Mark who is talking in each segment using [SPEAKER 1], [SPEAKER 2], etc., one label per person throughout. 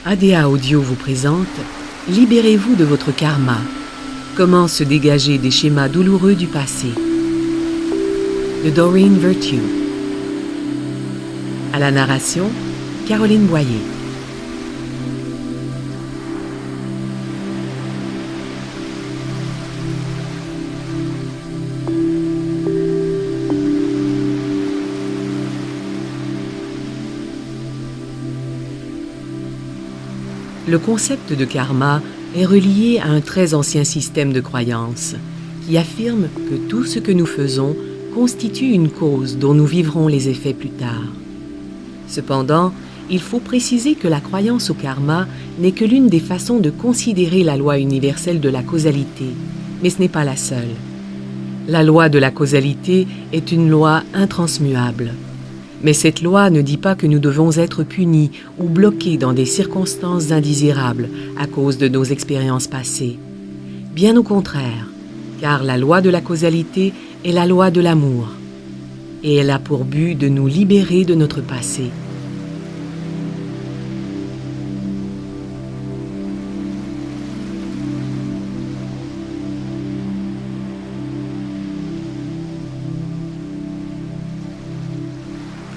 [SPEAKER 1] ADA Audio vous présente Libérez-vous de votre karma. Comment se dégager des schémas douloureux du passé. De Doreen Virtue. À la narration, Caroline Boyer. Le concept de karma est relié à un très ancien système de croyances qui affirme que tout ce que nous faisons constitue une cause dont nous vivrons les effets plus tard. Cependant, il faut préciser que la croyance au karma n'est que l'une des façons de considérer la loi universelle de la causalité, mais ce n'est pas la seule. La loi de la causalité est une loi intransmuable. Mais cette loi ne dit pas que nous devons être punis ou bloqués dans des circonstances indésirables à cause de nos expériences passées. Bien au contraire, car la loi de la causalité est la loi de l'amour, et elle a pour but de nous libérer de notre passé.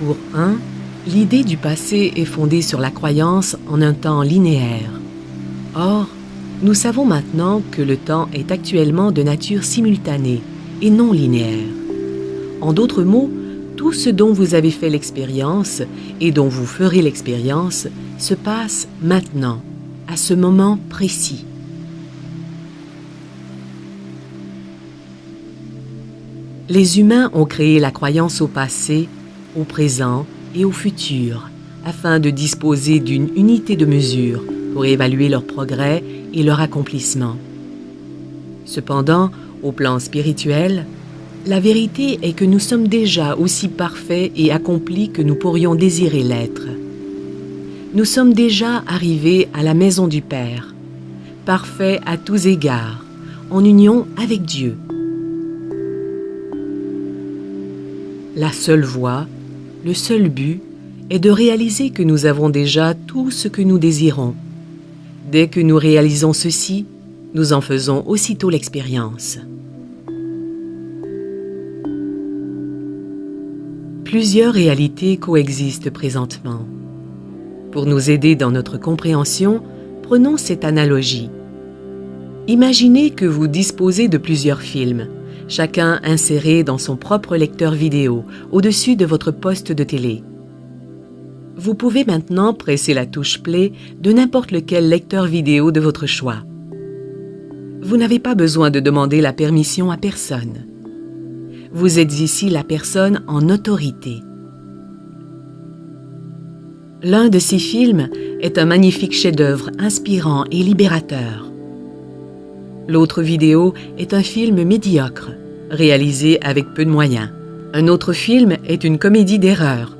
[SPEAKER 1] Pour un, l'idée du passé est fondée sur la croyance en un temps linéaire. Or, nous savons maintenant que le temps est actuellement de nature simultanée et non linéaire. En d'autres mots, tout ce dont vous avez fait l'expérience et dont vous ferez l'expérience se passe maintenant, à ce moment précis. Les humains ont créé la croyance au passé, au présent et au futur, afin de disposer d'une unité de mesure pour évaluer leur progrès et leur accomplissement. Cependant, au plan spirituel, la vérité est que nous sommes déjà aussi parfaits et accomplis que nous pourrions désirer l'être. Nous sommes déjà arrivés à la maison du Père, parfaits à tous égards, en union avec Dieu. La seule voie, le seul but est de réaliser que nous avons déjà tout ce que nous désirons. Dès que nous réalisons ceci, nous en faisons aussitôt l'expérience. Plusieurs réalités coexistent présentement. Pour nous aider dans notre compréhension, prenons cette analogie. Imaginez que vous disposez de plusieurs films, chacun inséré dans son propre lecteur vidéo, au-dessus de votre poste de télé. Vous pouvez maintenant presser la touche Play de n'importe lequel lecteur vidéo de votre choix. Vous n'avez pas besoin de demander la permission à personne. Vous êtes ici la personne en autorité. L'un de ces films est un magnifique chef-d'œuvre inspirant et libérateur. L'autre vidéo est un film médiocre, réalisé avec peu de moyens. Un autre film est une comédie d'erreur,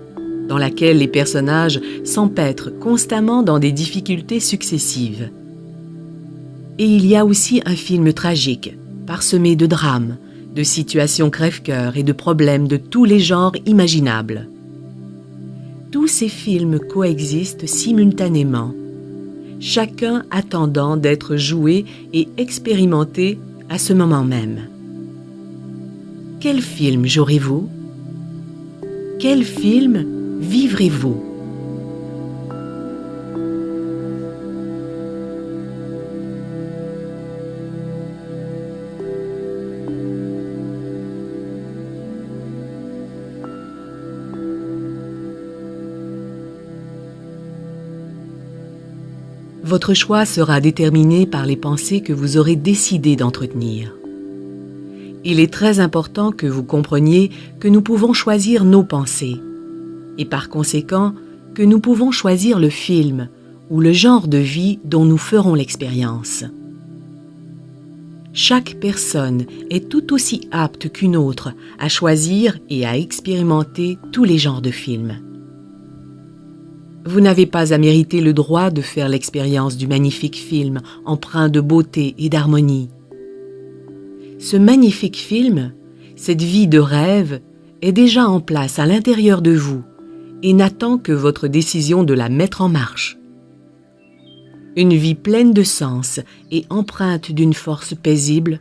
[SPEAKER 1] dans laquelle les personnages s'empêtrent constamment dans des difficultés successives. Et il y a aussi un film tragique, parsemé de drames, de situations crève-cœur et de problèmes de tous les genres imaginables. Tous ces films coexistent simultanément, chacun attendant d'être joué et expérimenté à ce moment même. Quel film jouerez-vous? Quel film vivrez-vous? Votre choix sera déterminé par les pensées que vous aurez décidé d'entretenir. Il est très important que vous compreniez que nous pouvons choisir nos pensées et par conséquent que nous pouvons choisir le film ou le genre de vie dont nous ferons l'expérience. Chaque personne est tout aussi apte qu'une autre à choisir et à expérimenter tous les genres de films. Vous n'avez pas à mériter le droit de faire l'expérience du magnifique film empreint de beauté et d'harmonie. Ce magnifique film, cette vie de rêve, est déjà en place à l'intérieur de vous et n'attend que votre décision de la mettre en marche. Une vie pleine de sens et empreinte d'une force paisible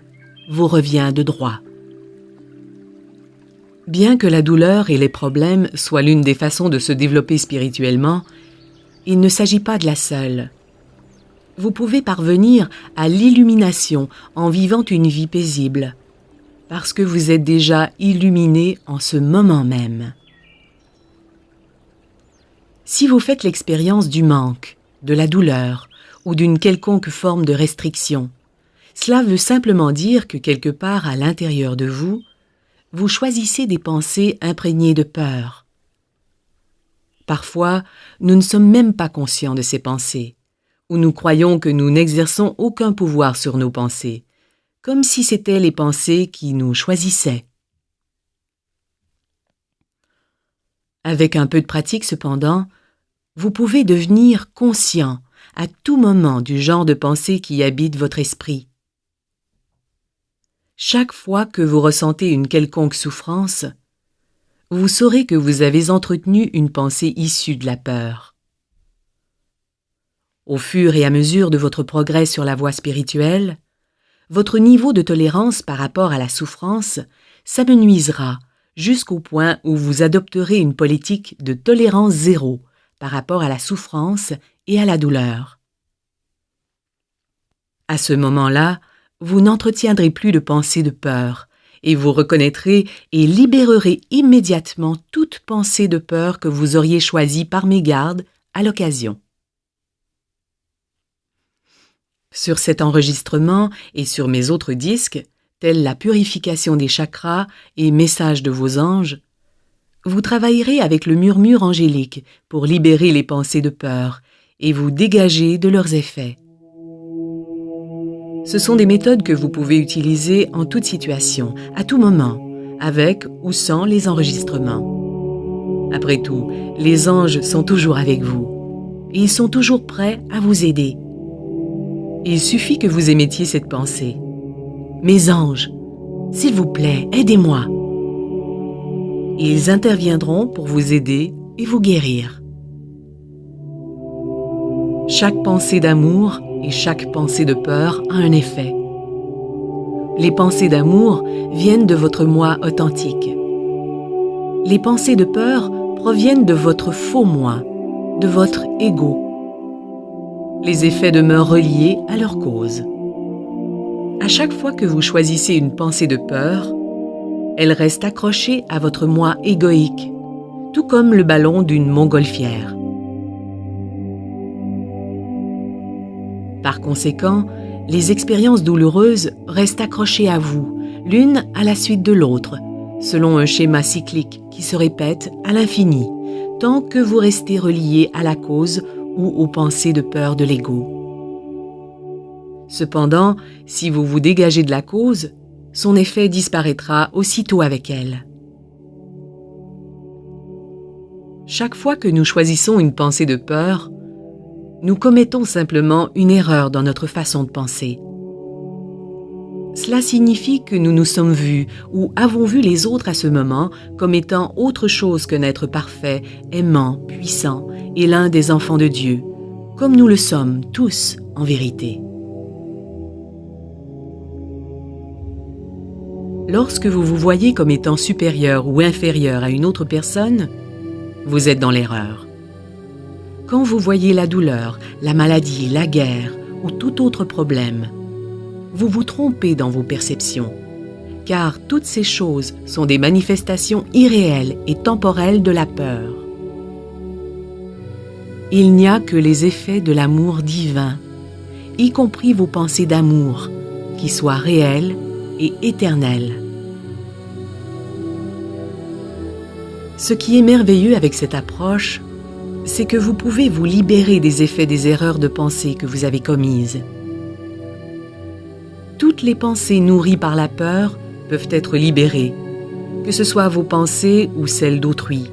[SPEAKER 1] vous revient de droit. Bien que la douleur et les problèmes soient l'une des façons de se développer spirituellement, il ne s'agit pas de la seule. Vous pouvez parvenir à l'illumination en vivant une vie paisible, parce que vous êtes déjà illuminé en ce moment même. Si vous faites l'expérience du manque, de la douleur ou d'une quelconque forme de restriction, cela veut simplement dire que quelque part à l'intérieur de vous, vous choisissez des pensées imprégnées de peur. Parfois, nous ne sommes même pas conscients de ces pensées, ou nous croyons que nous n'exerçons aucun pouvoir sur nos pensées, comme si c'étaient les pensées qui nous choisissaient. Avec un peu de pratique cependant, vous pouvez devenir conscient à tout moment du genre de pensée qui habite votre esprit. Chaque fois que vous ressentez une quelconque souffrance, vous saurez que vous avez entretenu une pensée issue de la peur. Au fur et à mesure de votre progrès sur la voie spirituelle, votre niveau de tolérance par rapport à la souffrance s'amenuisera jusqu'au point où vous adopterez une politique de tolérance zéro par rapport à la souffrance et à la douleur. À ce moment-là, vous n'entretiendrez plus de pensée de peur et vous reconnaîtrez et libérerez immédiatement toute pensée de peur que vous auriez choisie par mégarde à l'occasion. Sur cet enregistrement et sur mes autres disques, tels la purification des chakras et messages de vos anges, vous travaillerez avec le murmure angélique pour libérer les pensées de peur et vous dégager de leurs effets. Ce sont des méthodes que vous pouvez utiliser en toute situation, à tout moment, avec ou sans les enregistrements. Après tout, les anges sont toujours avec vous et ils sont toujours prêts à vous aider. Il suffit que vous émettiez cette pensée. « Mes anges, s'il vous plaît, aidez-moi » Ils interviendront pour vous aider et vous guérir. Chaque pensée d'amour et chaque pensée de peur a un effet. Les pensées d'amour viennent de votre moi authentique. Les pensées de peur proviennent de votre faux moi, de votre ego. Les effets demeurent reliés à leur cause. À chaque fois que vous choisissez une pensée de peur, elle reste accrochée à votre moi égoïque, tout comme le ballon d'une montgolfière. Par conséquent, les expériences douloureuses restent accrochées à vous, l'une à la suite de l'autre, selon un schéma cyclique qui se répète à l'infini, tant que vous restez relié à la cause ou aux pensées de peur de l'ego. Cependant, si vous vous dégagez de la cause, son effet disparaîtra aussitôt avec elle. Chaque fois que nous choisissons une pensée de peur, nous commettons simplement une erreur dans notre façon de penser. Cela signifie que nous nous sommes vus ou avons vu les autres à ce moment comme étant autre chose qu'un être parfait, aimant, puissant et l'un des enfants de Dieu, comme nous le sommes tous en vérité. Lorsque vous vous voyez comme étant supérieur ou inférieur à une autre personne, vous êtes dans l'erreur. Quand vous voyez la douleur, la maladie, la guerre ou tout autre problème, vous vous trompez dans vos perceptions, car toutes ces choses sont des manifestations irréelles et temporelles de la peur. Il n'y a que les effets de l'amour divin, y compris vos pensées d'amour, qui soient réelles et éternelles. Ce qui est merveilleux avec cette approche, c'est que vous pouvez vous libérer des effets des erreurs de pensée que vous avez commises. Toutes les pensées nourries par la peur peuvent être libérées, que ce soit vos pensées ou celles d'autrui.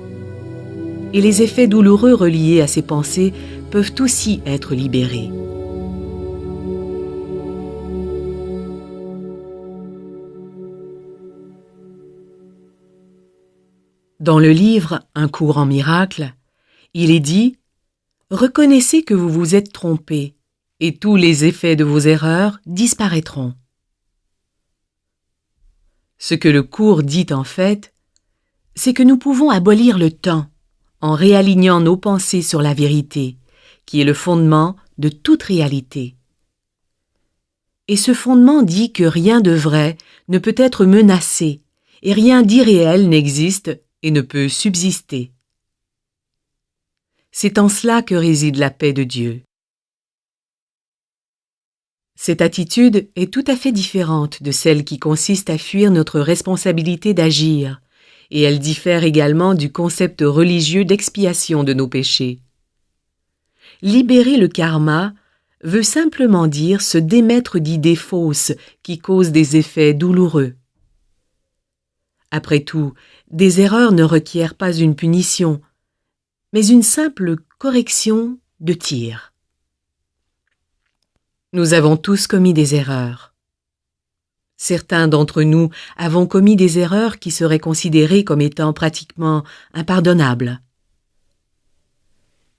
[SPEAKER 1] Et les effets douloureux reliés à ces pensées peuvent aussi être libérés. Dans le livre « Un cours en miracles », il est dit « Reconnaissez que vous vous êtes trompé et tous les effets de vos erreurs disparaîtront. Ce que le cours dit en fait, c'est que nous pouvons abolir le temps en réalignant nos pensées sur la vérité, qui est le fondement de toute réalité. Et ce fondement dit que rien de vrai ne peut être menacé et rien d'irréel n'existe et ne peut subsister. C'est en cela que réside la paix de Dieu. Cette attitude est tout à fait différente de celle qui consiste à fuir notre responsabilité d'agir, et elle diffère également du concept religieux d'expiation de nos péchés. Libérer le karma veut simplement dire se démettre d'idées fausses qui causent des effets douloureux. Après tout, des erreurs ne requièrent pas une punition, mais une simple correction de tir. Nous avons tous commis des erreurs. Certains d'entre nous avons commis des erreurs qui seraient considérées comme étant pratiquement impardonnables.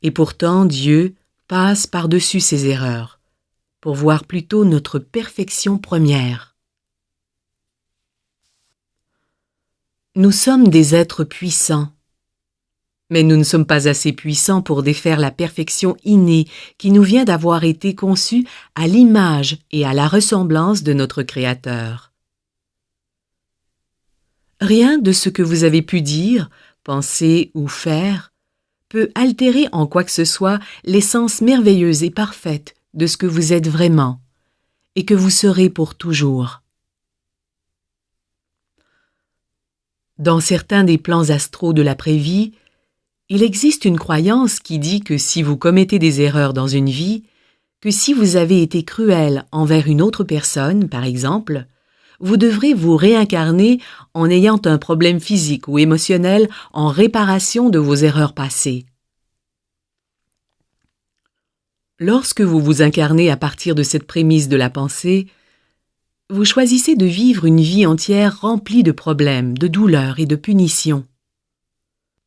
[SPEAKER 1] Et pourtant, Dieu passe par-dessus ces erreurs, pour voir plutôt notre perfection première. Nous sommes des êtres puissants, mais nous ne sommes pas assez puissants pour défaire la perfection innée qui nous vient d'avoir été conçue à l'image et à la ressemblance de notre Créateur. Rien de ce que vous avez pu dire, penser ou faire peut altérer en quoi que ce soit l'essence merveilleuse et parfaite de ce que vous êtes vraiment et que vous serez pour toujours. Dans certains des plans astraux de l'après-vie, il existe une croyance qui dit que si vous commettez des erreurs dans une vie, que si vous avez été cruel envers une autre personne, par exemple, vous devrez vous réincarner en ayant un problème physique ou émotionnel en réparation de vos erreurs passées. Lorsque vous vous incarnez à partir de cette prémisse de la pensée, vous choisissez de vivre une vie entière remplie de problèmes, de douleurs et de punitions.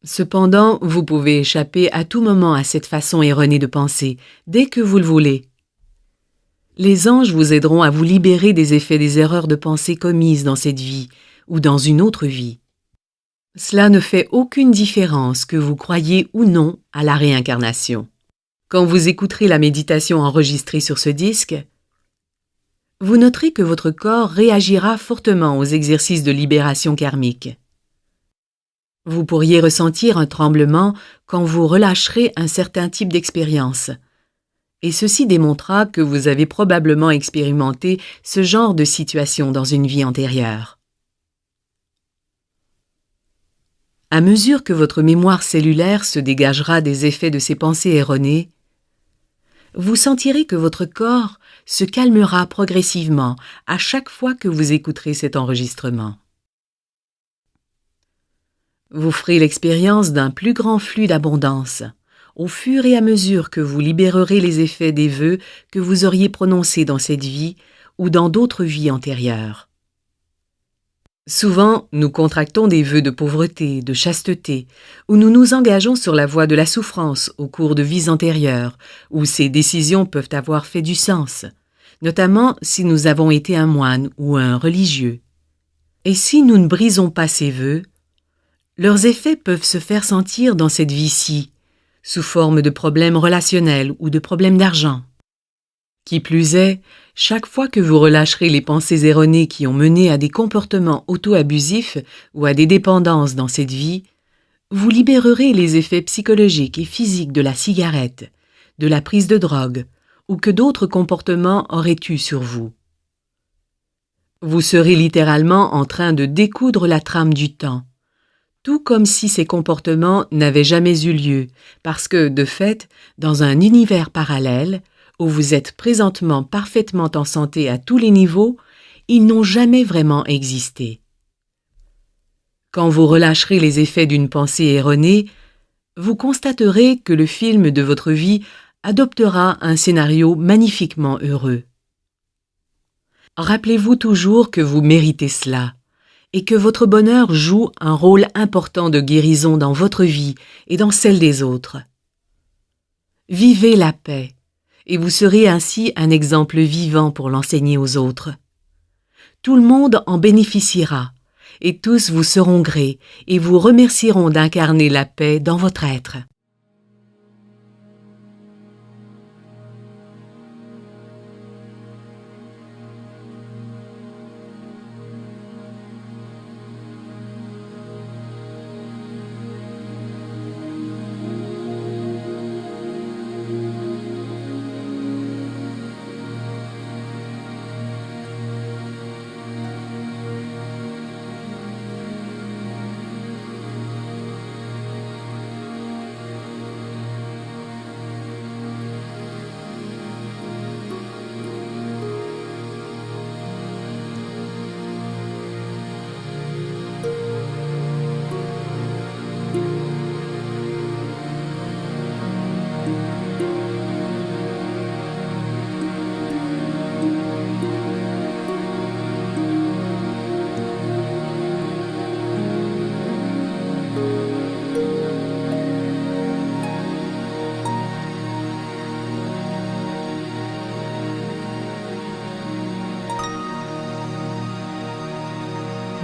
[SPEAKER 1] Cependant, vous pouvez échapper à tout moment à cette façon erronée de penser, dès que vous le voulez. Les anges vous aideront à vous libérer des effets des erreurs de pensée commises dans cette vie ou dans une autre vie. Cela ne fait aucune différence que vous croyiez ou non à la réincarnation. Quand vous écouterez la méditation enregistrée sur ce disque, vous noterez que votre corps réagira fortement aux exercices de libération karmique. Vous pourriez ressentir un tremblement quand vous relâcherez un certain type d'expérience. Et ceci démontrera que vous avez probablement expérimenté ce genre de situation dans une vie antérieure. À mesure que votre mémoire cellulaire se dégagera des effets de ces pensées erronées, vous sentirez que votre corps se calmera progressivement à chaque fois que vous écouterez cet enregistrement. Vous ferez l'expérience d'un plus grand flux d'abondance, au fur et à mesure que vous libérerez les effets des vœux que vous auriez prononcés dans cette vie ou dans d'autres vies antérieures. Souvent, nous contractons des vœux de pauvreté, de chasteté, ou nous nous engageons sur la voie de la souffrance au cours de vies antérieures, où ces décisions peuvent avoir fait du sens, notamment si nous avons été un moine ou un religieux. Et si nous ne brisons pas ces vœux, leurs effets peuvent se faire sentir dans cette vie-ci, sous forme de problèmes relationnels ou de problèmes d'argent. Qui plus est, chaque fois que vous relâcherez les pensées erronées qui ont mené à des comportements auto-abusifs ou à des dépendances dans cette vie, vous libérerez les effets psychologiques et physiques de la cigarette, de la prise de drogue ou que d'autres comportements auraient eu sur vous. Vous serez littéralement en train de découdre la trame du temps, tout comme si ces comportements n'avaient jamais eu lieu, parce que, de fait, dans un univers parallèle, où vous êtes présentement parfaitement en santé à tous les niveaux, ils n'ont jamais vraiment existé. Quand vous relâcherez les effets d'une pensée erronée, vous constaterez que le film de votre vie adoptera un scénario magnifiquement heureux. Rappelez-vous toujours que vous méritez cela, et que votre bonheur joue un rôle important de guérison dans votre vie et dans celle des autres. Vivez la paix et vous serez ainsi un exemple vivant pour l'enseigner aux autres. Tout le monde en bénéficiera, et tous vous seront grés et vous remercieront d'incarner la paix dans votre être.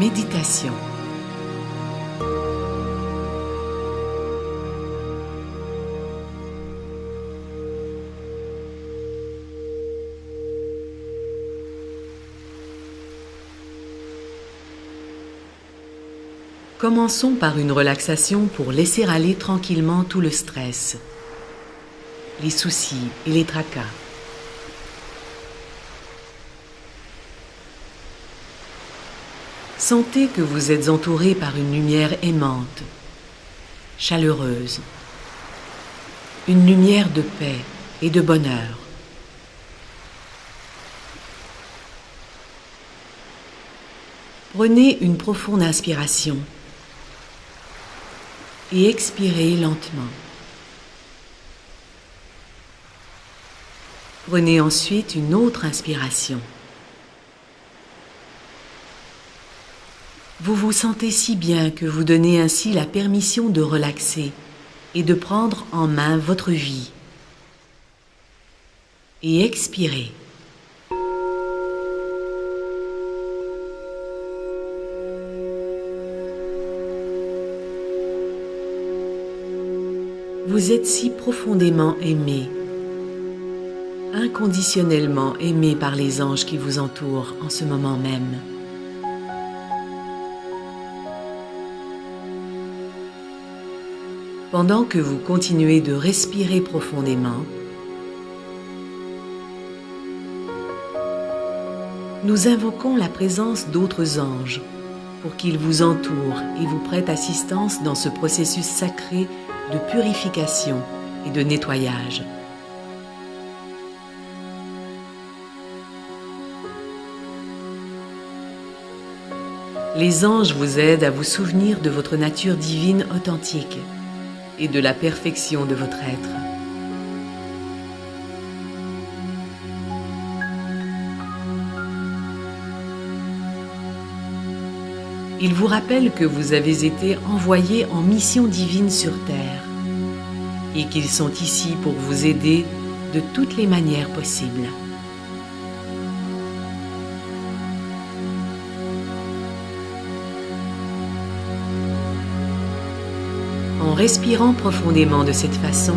[SPEAKER 1] Méditation. Commençons par une relaxation pour laisser aller tranquillement tout le stress, les soucis et les tracas. Sentez que vous êtes entouré par une lumière aimante, chaleureuse, une lumière de paix et de bonheur. Prenez une profonde inspiration et expirez lentement. Prenez ensuite une autre inspiration. Vous vous sentez si bien que vous donnez ainsi la permission de relaxer et de prendre en main votre vie. Et expirez. Vous êtes si profondément aimé, inconditionnellement aimé par les anges qui vous entourent en ce moment même. Pendant que vous continuez de respirer profondément, nous invoquons la présence d'autres anges pour qu'ils vous entourent et vous prêtent assistance dans ce processus sacré de purification et de nettoyage. Les anges vous aident à vous souvenir de votre nature divine authentique et de la perfection de votre être. Ils vous rappellent que vous avez été envoyé en mission divine sur Terre et qu'ils sont ici pour vous aider de toutes les manières possibles. En respirant profondément de cette façon,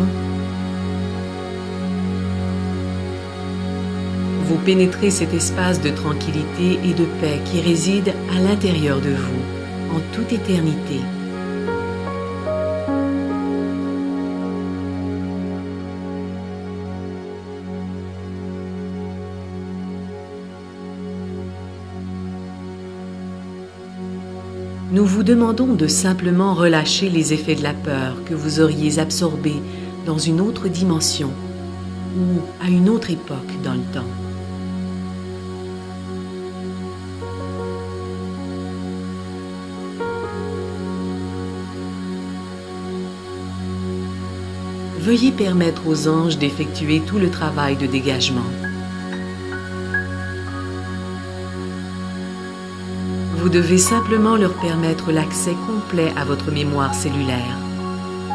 [SPEAKER 1] vous pénétrez cet espace de tranquillité et de paix qui réside à l'intérieur de vous, en toute éternité. Nous vous demandons de simplement relâcher les effets de la peur que vous auriez absorbés dans une autre dimension ou à une autre époque dans le temps. Veuillez permettre aux anges d'effectuer tout le travail de dégagement. Vous devez simplement leur permettre l'accès complet à votre mémoire cellulaire,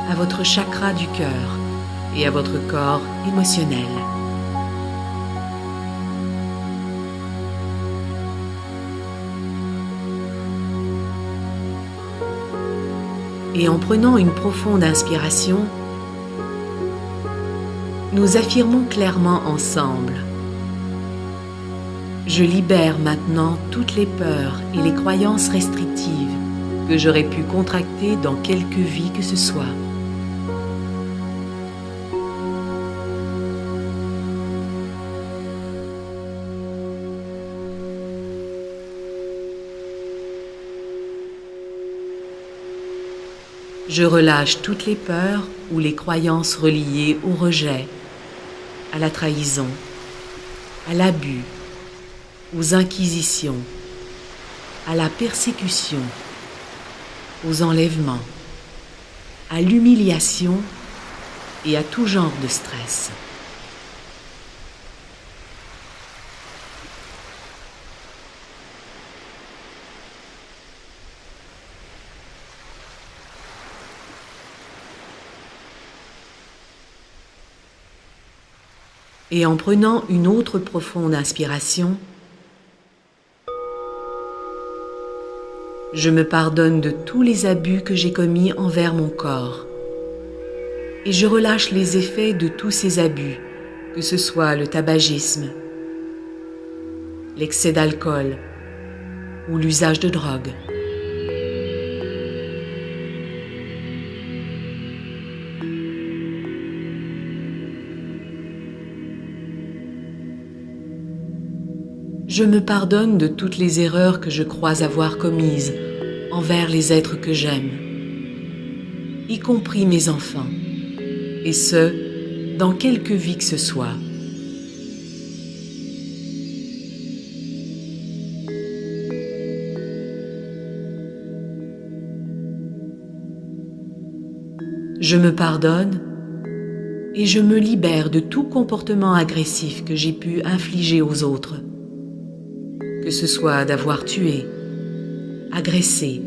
[SPEAKER 1] à votre chakra du cœur et à votre corps émotionnel. Et en prenant une profonde inspiration, nous affirmons clairement ensemble: je libère maintenant toutes les peurs et les croyances restrictives que j'aurais pu contracter dans quelque vie que ce soit. Je relâche toutes les peurs ou les croyances reliées au rejet, à la trahison, à l'abus, aux inquisitions, à la persécution, aux enlèvements, à l'humiliation et à tout genre de stress. Et en prenant une autre profonde inspiration, je me pardonne de tous les abus que j'ai commis envers mon corps. Et je relâche les effets de tous ces abus, que ce soit le tabagisme, l'excès d'alcool ou l'usage de drogue. Je me pardonne de toutes les erreurs que je crois avoir commises envers les êtres que j'aime, y compris mes enfants, et ce, dans quelque vie que ce soit. Je me pardonne et je me libère de tout comportement agressif que j'ai pu infliger aux autres. Que ce soit d'avoir tué, agressé,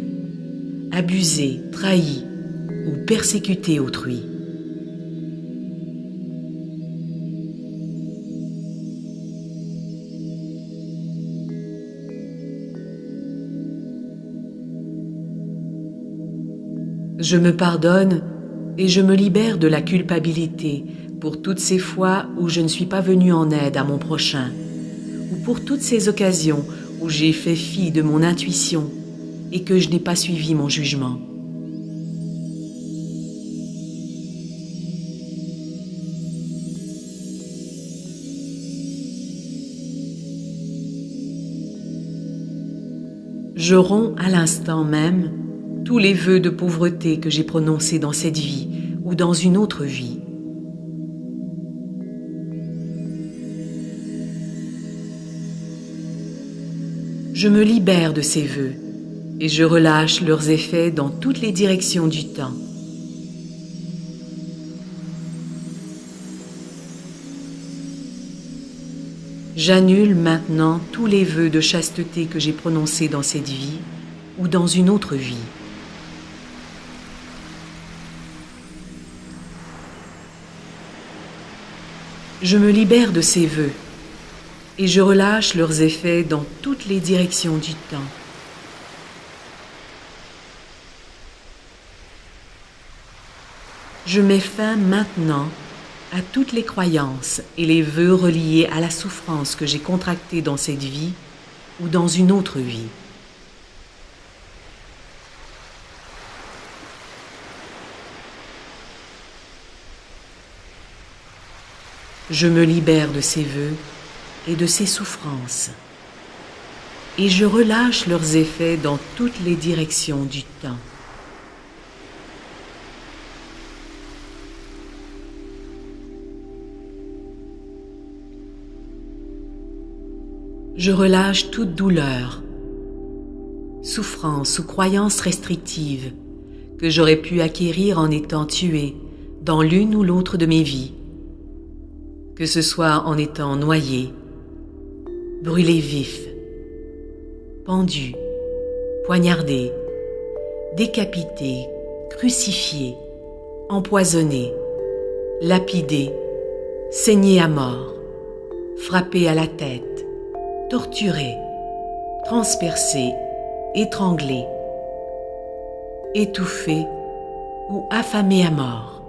[SPEAKER 1] abusé, trahi ou persécuté autrui. Je me pardonne et je me libère de la culpabilité pour toutes ces fois où je ne suis pas venu en aide à mon prochain, ou pour toutes ces occasions où j'ai fait fi de mon intuition et que je n'ai pas suivi mon jugement. Je romps à l'instant même tous les vœux de pauvreté que j'ai prononcés dans cette vie ou dans une autre vie. Je me libère de ces vœux et je relâche leurs effets dans toutes les directions du temps. J'annule maintenant tous les vœux de chasteté que j'ai prononcés dans cette vie ou dans une autre vie. Je me libère de ces vœux et je relâche leurs effets dans toutes les directions du temps. Je mets fin maintenant à toutes les croyances et les vœux reliés à la souffrance que j'ai contractée dans cette vie ou dans une autre vie. Je me libère de ces vœux et de ces souffrances, et je relâche leurs effets dans toutes les directions du temps. Je relâche toute douleur, souffrance ou croyance restrictive que j'aurais pu acquérir en étant tué dans l'une ou l'autre de mes vies, que ce soit en étant noyé, brûlé vif, pendu, poignardé, décapité, crucifié, empoisonné, lapidé, saigné à mort, frappé à la tête, torturé, transpercé, étranglé, étouffé ou affamé à mort.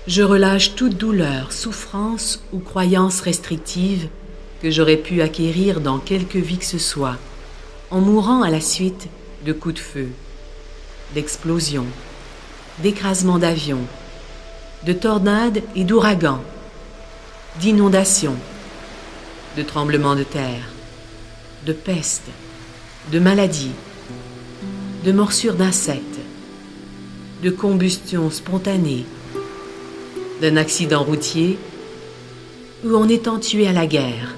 [SPEAKER 1] Je relâche toute douleur, souffrance ou croyance restrictive que j'aurais pu acquérir dans quelque vie que ce soit, en mourant à la suite de coups de feu, d'explosions, d'écrasements d'avions, de tornades et d'ouragans, d'inondations, de tremblements de terre, de peste, de maladies, de morsures d'insectes, de combustion spontanée, d'un accident routier ou en étant tué à la guerre.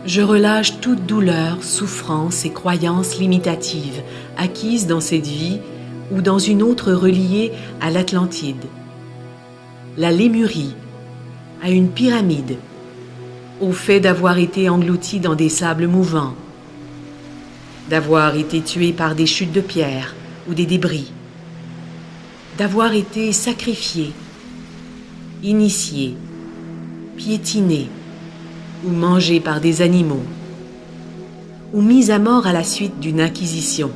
[SPEAKER 1] Je relâche toute douleur, souffrance et croyance limitative acquises dans cette vie ou dans une autre reliée à l'Atlantide, la Lémurie, à une pyramide, au fait d'avoir été englouti dans des sables mouvants, d'avoir été tué par des chutes de pierre ou des débris, d'avoir été sacrifié, initié, piétiné, ou mangé par des animaux, ou mis à mort à la suite d'une inquisition.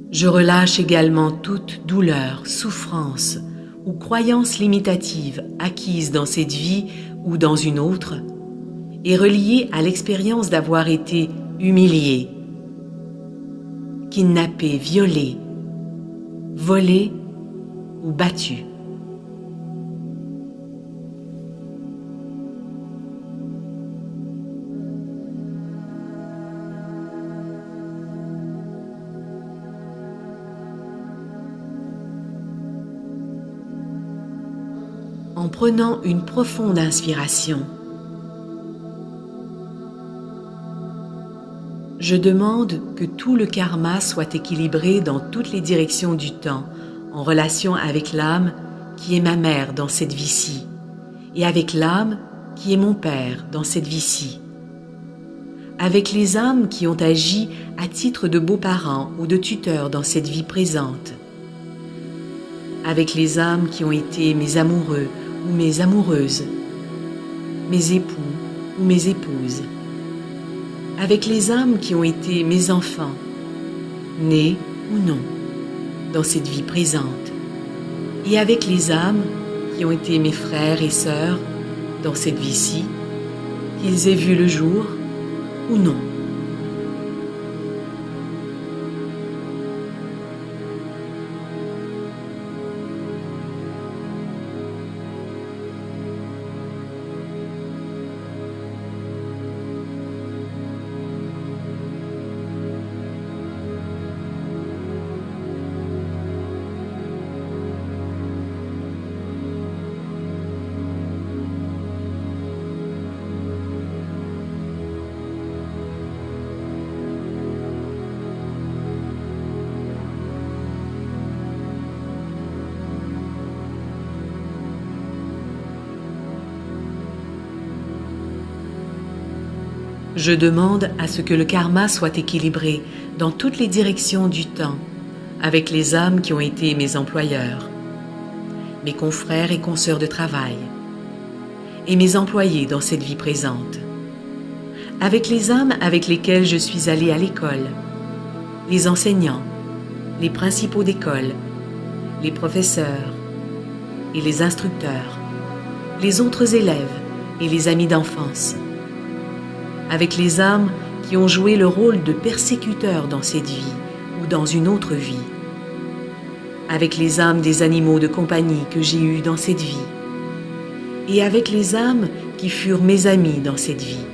[SPEAKER 1] Je relâche également toute douleur, souffrance ou croyance limitative acquise dans cette vie ou dans une autre et reliée à l'expérience d'avoir été humilié, kidnappé, violé, volé ou battu. En prenant une profonde inspiration, je demande que tout le karma soit équilibré dans toutes les directions du temps, en relation avec l'âme qui est ma mère dans cette vie-ci, et avec l'âme qui est mon père dans cette vie-ci, avec les âmes qui ont agi à titre de beaux-parents ou de tuteurs dans cette vie présente, avec les âmes qui ont été mes amoureux ou mes amoureuses, mes époux ou mes épouses, avec les âmes qui ont été mes enfants, nés ou non, dans cette vie présente, et avec les âmes qui ont été mes frères et sœurs dans cette vie-ci, qu'ils aient vu le jour ou non. Je demande à ce que le karma soit équilibré dans toutes les directions du temps, avec les âmes qui ont été mes employeurs, mes confrères et consoeurs de travail, et mes employés dans cette vie présente, avec les âmes avec lesquelles je suis allé à l'école, les enseignants, les principaux d'école, les professeurs et les instructeurs, les autres élèves et les amis d'enfance, avec les âmes qui ont joué le rôle de persécuteurs dans cette vie ou dans une autre vie, avec les âmes des animaux de compagnie que j'ai eus dans cette vie, et avec les âmes qui furent mes amis dans cette vie.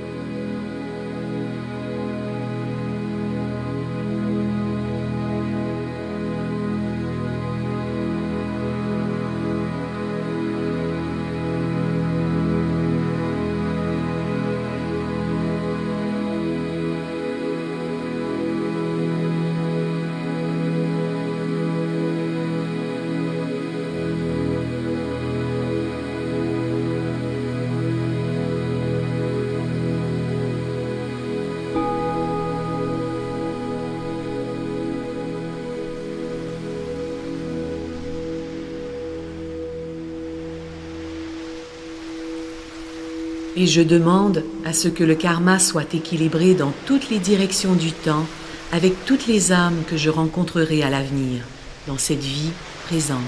[SPEAKER 1] Et je demande à ce que le karma soit équilibré dans toutes les directions du temps avec toutes les âmes que je rencontrerai à l'avenir, dans cette vie présente.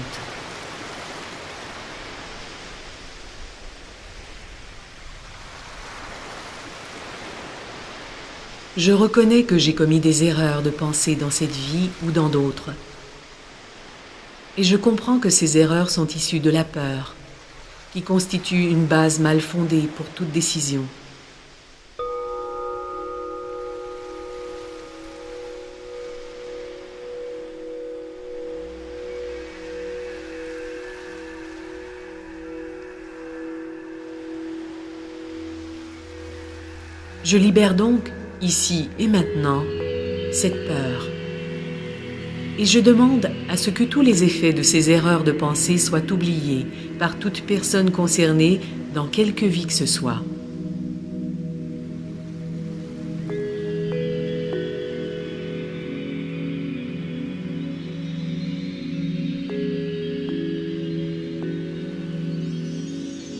[SPEAKER 1] Je reconnais que j'ai commis des erreurs de pensée dans cette vie ou dans d'autres. Et je comprends que ces erreurs sont issues de la peur, qui constitue une base mal fondée pour toute décision. Je libère donc, ici et maintenant, cette peur. Et je demande à ce que tous les effets de ces erreurs de pensée soient oubliés par toute personne concernée dans quelque vie que ce soit.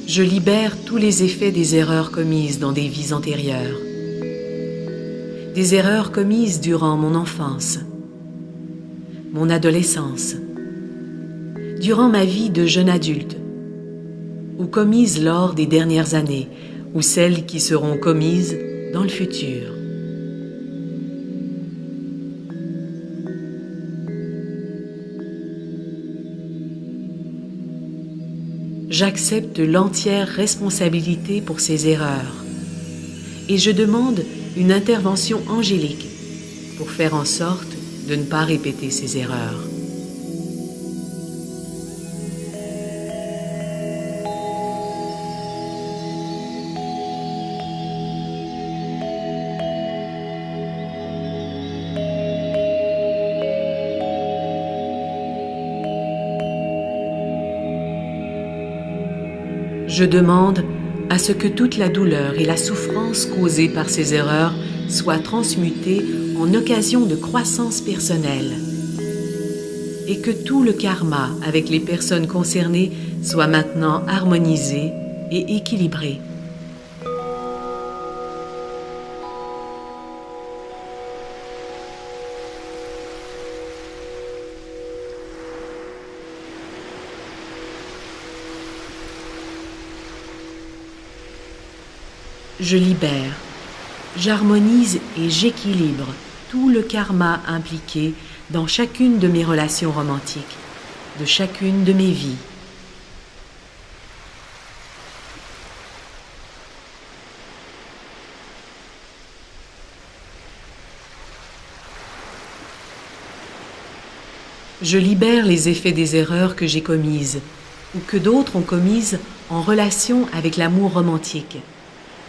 [SPEAKER 1] Je libère tous les effets des erreurs commises dans des vies antérieures, des erreurs commises durant mon enfance, mon adolescence, durant ma vie de jeune adulte, ou commises lors des dernières années, ou celles qui seront commises dans le futur. J'accepte l'entière responsabilité pour ces erreurs et je demande une intervention angélique pour faire en sorte de ne pas répéter ces erreurs. Je demande à ce que toute la douleur et la souffrance causées par ces erreurs soient transmutées en occasion de croissance personnelle et que tout le karma avec les personnes concernées soit maintenant harmonisé et équilibré. Je libère, j'harmonise et j'équilibre tout le karma impliqué dans chacune de mes relations romantiques, de chacune de mes vies. Je libère les effets des erreurs que j'ai commises ou que d'autres ont commises en relation avec l'amour romantique,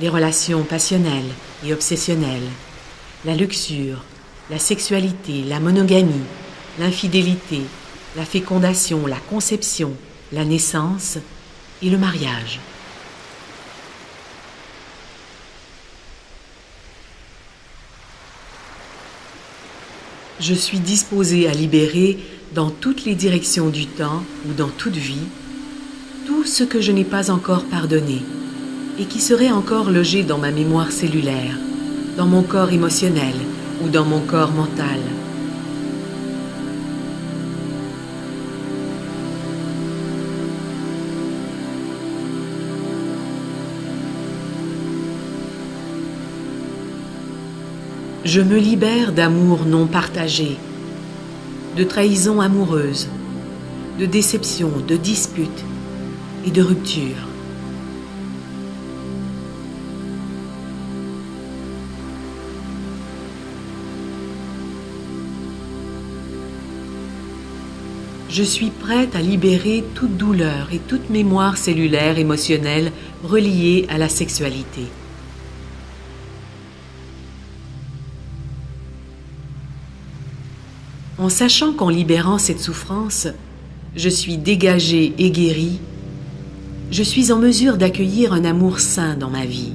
[SPEAKER 1] les relations passionnelles et obsessionnelles, la luxure, la sexualité, la monogamie, l'infidélité, la fécondation, la conception, la naissance et le mariage. Je suis disposée à libérer dans toutes les directions du temps ou dans toute vie tout ce que je n'ai pas encore pardonné et qui serait encore logé dans ma mémoire cellulaire, dans mon corps émotionnel ou dans mon corps mental. Je me libère d'amour non partagé, de trahison amoureuse, de déception, de dispute et de rupture. Je suis prête à libérer toute douleur et toute mémoire cellulaire émotionnelle reliée à la sexualité. En sachant qu'en libérant cette souffrance, je suis dégagée et guérie, je suis en mesure d'accueillir un amour sain dans ma vie.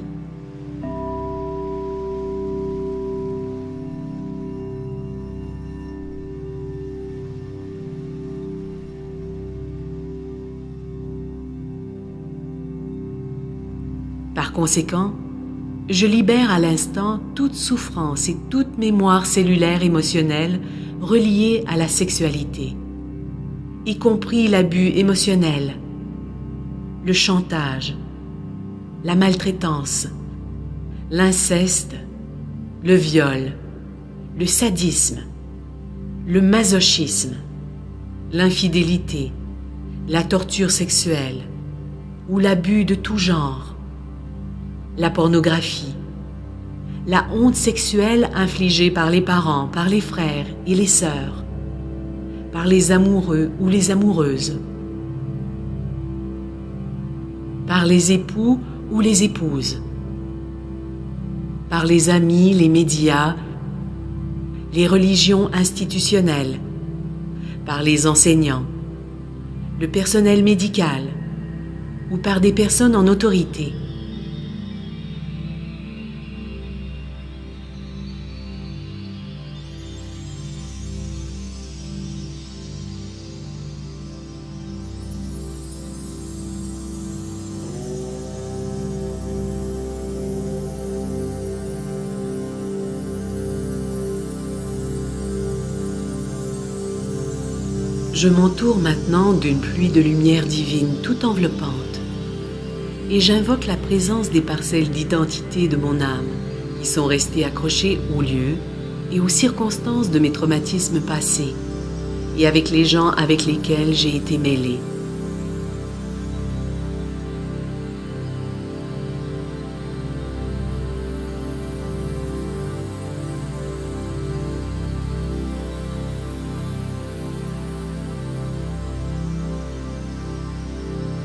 [SPEAKER 1] Par conséquent, je libère à l'instant toute souffrance et toute mémoire cellulaire émotionnelle reliée à la sexualité, y compris l'abus émotionnel, le chantage, la maltraitance, l'inceste, le viol, le sadisme, le masochisme, l'infidélité, la torture sexuelle ou l'abus de tout genre, la pornographie, la honte sexuelle infligée par les parents, par les frères et les sœurs, par les amoureux ou les amoureuses, par les époux ou les épouses, par les amis, les médias, les religions institutionnelles, par les enseignants, le personnel médical ou par des personnes en autorité. Je m'entoure maintenant d'une pluie de lumière divine tout enveloppante et j'invoque la présence des parcelles d'identité de mon âme qui sont restées accrochées au lieu et aux circonstances de mes traumatismes passés et avec les gens avec lesquels j'ai été mêlée.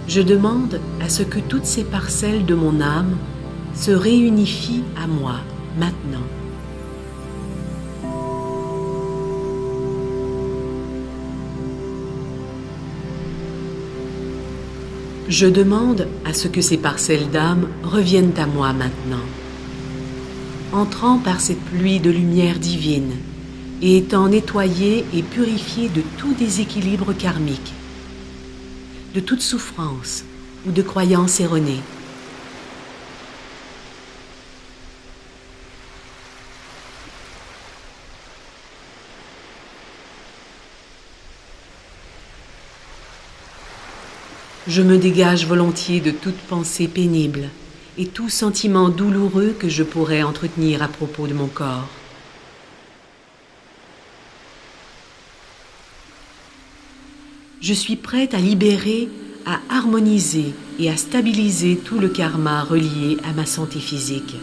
[SPEAKER 1] Je demande à ce que toutes ces parcelles de mon âme se réunifient à moi maintenant. Je demande à ce que ces parcelles d'âme reviennent à moi maintenant, entrant par cette pluie de lumière divine et étant nettoyées et purifiées de tout déséquilibre karmique, de toute souffrance ou de croyances erronées. Je me dégage volontiers de toute pensée pénible et tout sentiment douloureux que je pourrais entretenir à propos de mon corps. Je suis prête à libérer, à harmoniser et à stabiliser tout le karma relié à ma santé physique.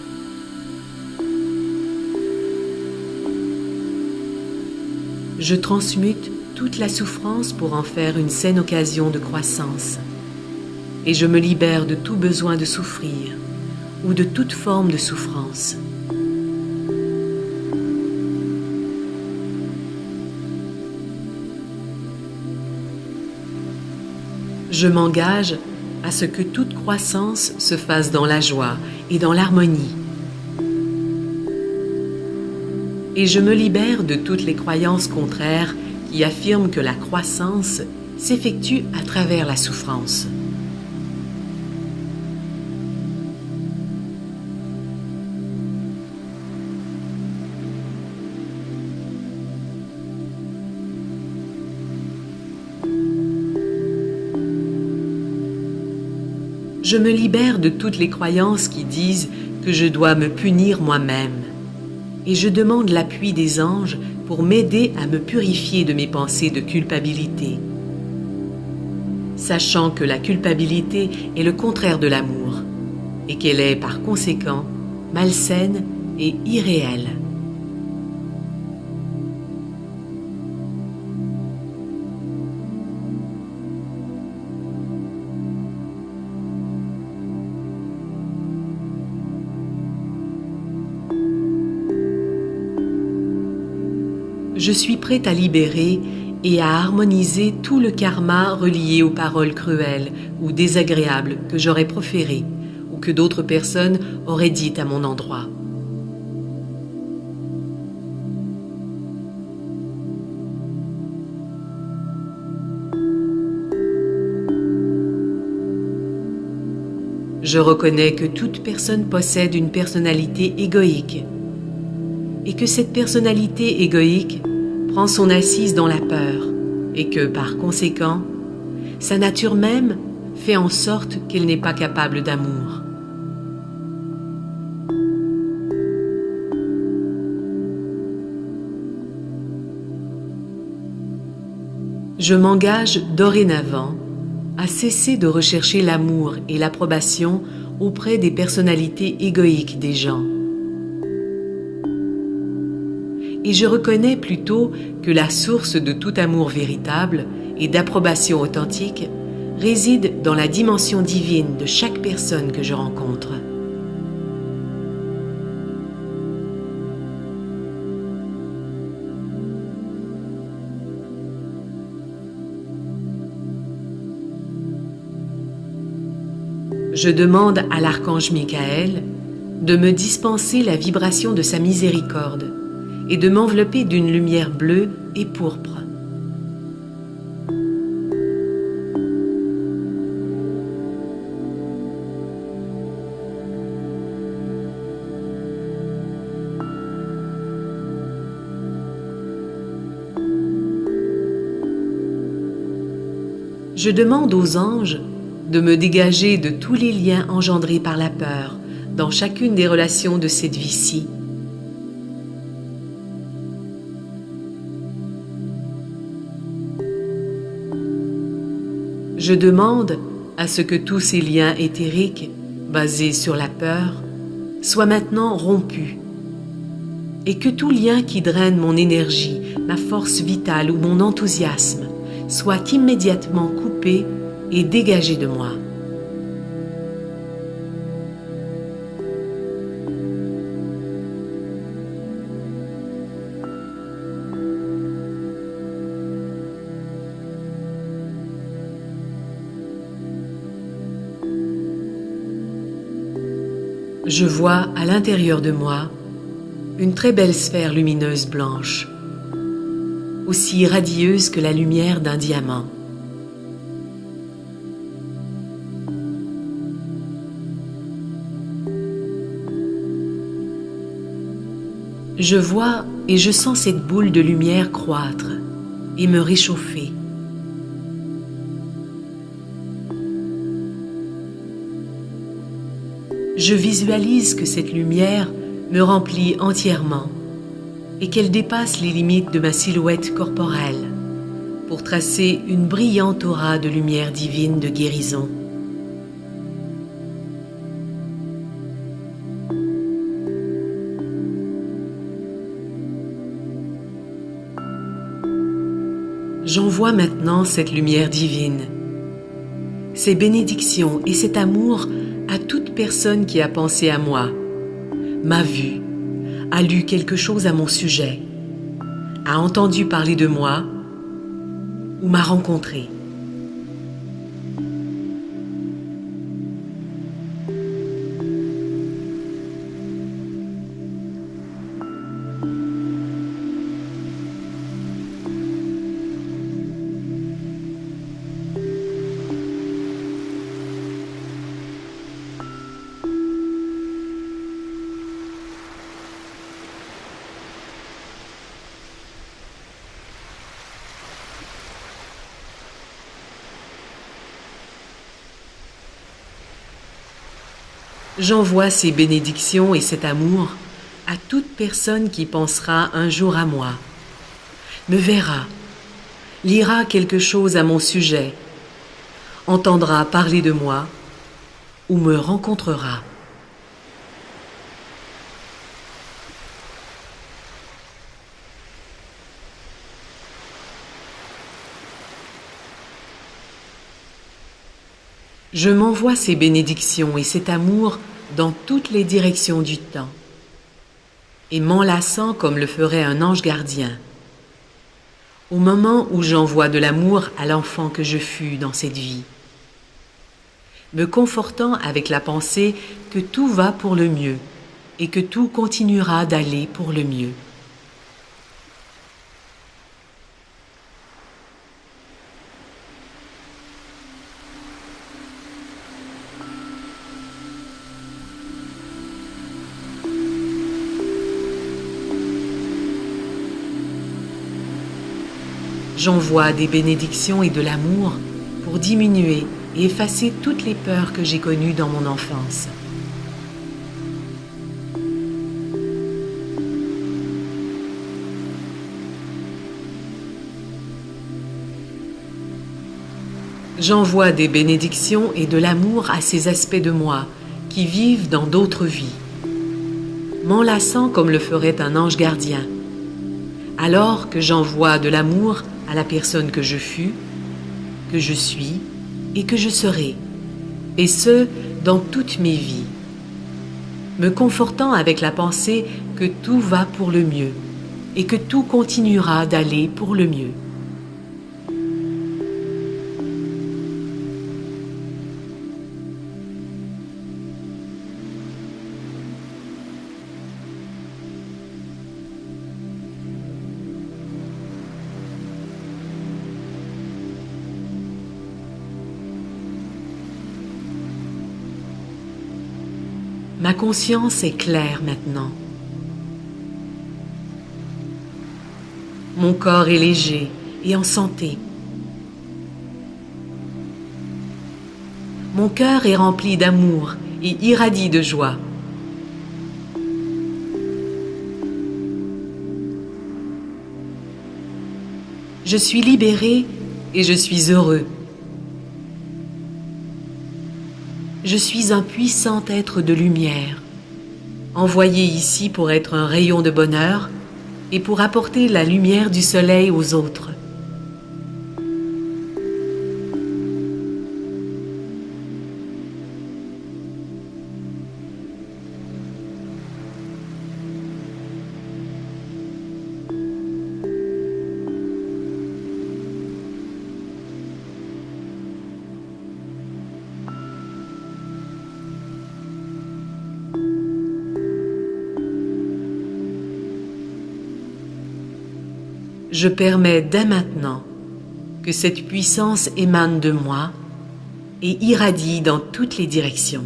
[SPEAKER 1] Je transmute toute la souffrance pour en faire une saine occasion de croissance. Et je me libère de tout besoin de souffrir ou de toute forme de souffrance. Je m'engage à ce que toute croissance se fasse dans la joie et dans l'harmonie. Et je me libère de toutes les croyances contraires qui affirment que la croissance s'effectue à travers la souffrance. Je me libère de toutes les croyances qui disent que je dois me punir moi-même. Et je demande l'appui des anges pour m'aider à me purifier de mes pensées de culpabilité. Sachant que la culpabilité est le contraire de l'amour et qu'elle est par conséquent malsaine et irréelle. Je suis prête à libérer et à harmoniser tout le karma relié aux paroles cruelles ou désagréables que j'aurais proférées ou que d'autres personnes auraient dites à mon endroit. Je reconnais que toute personne possède une personnalité égoïque et que cette personnalité égoïque prend son assise dans la peur et que, par conséquent, sa nature même fait en sorte qu'elle n'est pas capable d'amour. Je m'engage dorénavant à cesser de rechercher l'amour et l'approbation auprès des personnalités égoïques des gens. Et je reconnais plutôt que la source de tout amour véritable et d'approbation authentique réside dans la dimension divine de chaque personne que je rencontre. Je demande à l'archange Michael de me dispenser la vibration de sa miséricorde et de m'envelopper d'une lumière bleue et pourpre. Je demande aux anges de me dégager de tous les liens engendrés par la peur dans chacune des relations de cette vie-ci. Je demande à ce que tous ces liens éthériques, basés sur la peur, soient maintenant rompus et que tout lien qui draine mon énergie, ma force vitale ou mon enthousiasme soit immédiatement coupé et dégagé de moi. Je vois à l'intérieur de moi une très belle sphère lumineuse blanche, aussi radieuse que la lumière d'un diamant. Je vois et je sens cette boule de lumière croître et me réchauffer. Je visualise que cette lumière me remplit entièrement et qu'elle dépasse les limites de ma silhouette corporelle pour tracer une brillante aura de lumière divine de guérison. J'envoie maintenant cette lumière divine, ces bénédictions et cet amour à toute personne qui a pensé à moi, m'a vu, a lu quelque chose à mon sujet, a entendu parler de moi ou m'a rencontré. J'envoie ces bénédictions et cet amour à toute personne qui pensera un jour à moi, me verra, lira quelque chose à mon sujet, entendra parler de moi ou me rencontrera. Je m'envoie ces bénédictions et cet amour dans toutes les directions du temps, et m'enlaçant comme le ferait un ange gardien, au moment où j'envoie de l'amour à l'enfant que je fus dans cette vie, me confortant avec la pensée que tout va pour le mieux et que tout continuera d'aller pour le mieux. J'envoie des bénédictions et de l'amour pour diminuer et effacer toutes les peurs que j'ai connues dans mon enfance. J'envoie des bénédictions et de l'amour à ces aspects de moi qui vivent dans d'autres vies, m'enlaçant comme le ferait un ange gardien, alors que j'envoie de l'amour à la personne que je fus, que je suis et que je serai, et ce, dans toutes mes vies, me confortant avec la pensée que tout va pour le mieux et que tout continuera d'aller pour le mieux. Ma conscience est claire maintenant. Mon corps est léger et en santé. Mon cœur est rempli d'amour et irradie de joie. Je suis libéré et je suis heureux. Je suis un puissant être de lumière, envoyé ici pour être un rayon de bonheur et pour apporter la lumière du soleil aux autres. Je permets dès maintenant que cette puissance émane de moi et irradie dans toutes les directions.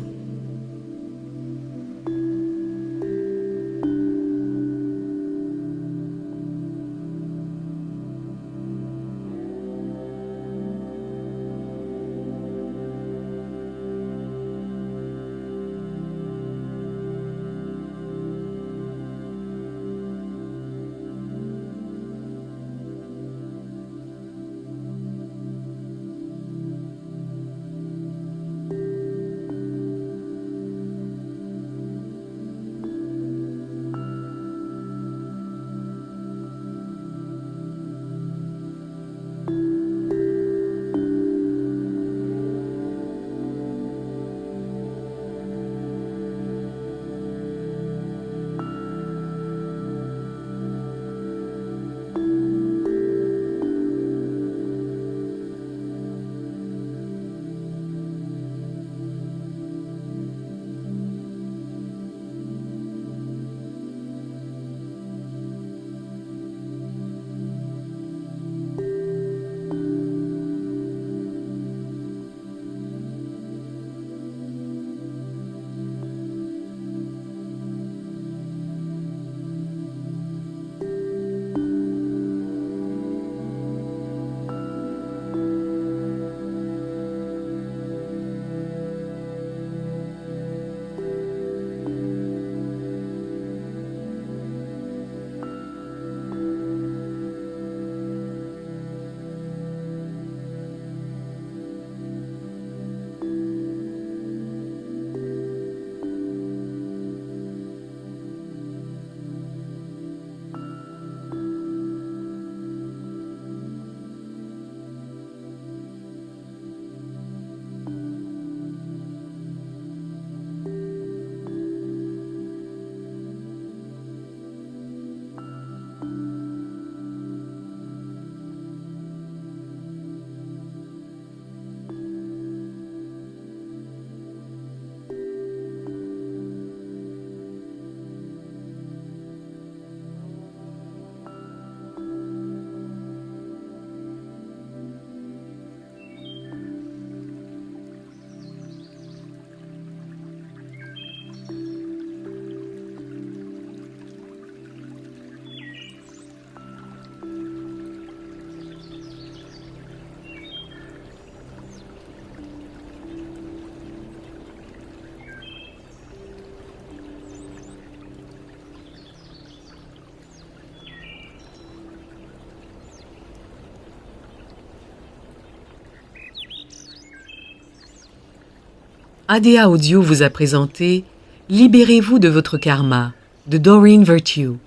[SPEAKER 1] ADA Audio vous a présenté Libérez-vous de votre karma de Doreen Virtue.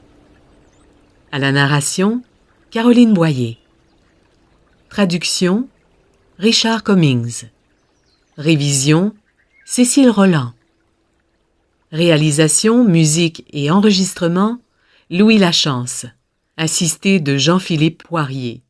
[SPEAKER 1] À la narration, Caroline Boyer. Traduction, Richard Cummings. Révision, Cécile Roland. Réalisation, musique et enregistrement, Louis Lachance, assisté de Jean-Philippe Poirier.